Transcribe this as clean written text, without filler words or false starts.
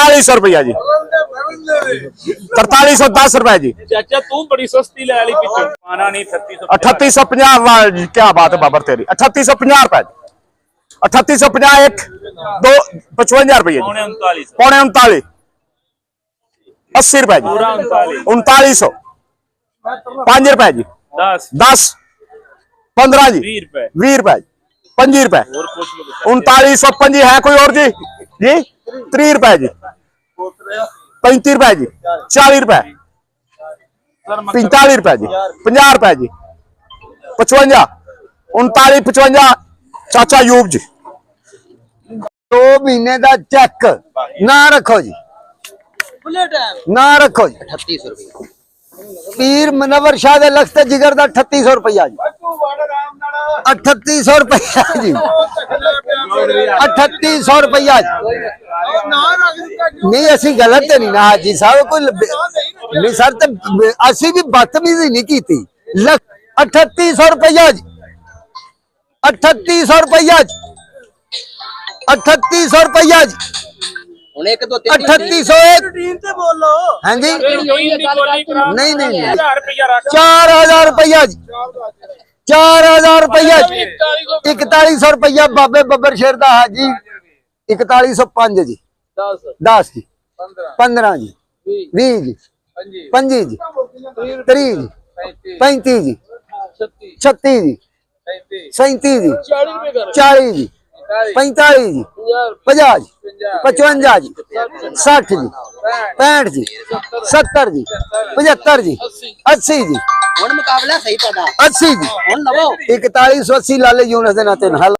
4300 रुपया जी, 4310 रुपए जी। चाचा तू बड़ी सस्ती ले ली पिछड़ पाना नहीं 3850 क्या बात है बाबर तेरी। 3850 रुपए, 3850 1 2 55 रुपये जी, 39 पौने 39 80 रुपए जी, 3900 5 रुपए जी, 10 10 15 जी, 20 रुपए 20 रुपए 25 रुपए, और कुछ लोग 3925 है कोई और जी जी 30 रुपए जी, 35 रुपए जी, 40 रुपए, 45 रुपए जी, 50 रुपए जी, 55 39 55 चाचा यूब जी। 2 महीने का चेक ना रखो जी, ना रखो जी। 3800 रुपये पीर मनवर शाह दे लखत जिगर दा 3800 रुपया जी, 3800 रुपया जी, 3800 रुपया जी। नहीं असी गलत नहीं ना हाजी साहब, कोई नहीं सर तो असी भी बदतमीजी नहीं की थी। 3800 रुपया जी, 3800 रुपया जी, 3800 रुपया जी, 3800 हाँ जी नहीं नहीं 4000 रुपया जी, 4000 रुपया जी, 4100 रुपया बाबे बब्बर शेर दा हाजी, 4105 जी, 10 जी, 15 जी, 20 जी, 25 जी, 30 जी, 35 जी, 36 जी, 37 जी, 40 जी, 45 जी, 50 जी, 55 जी, 60 जी, 65 जी, 70 जी, 75 जी, 80 जी, मुकाबला सही पड़ा 80 जी, 4180 लाले यूनस दे नाते नाल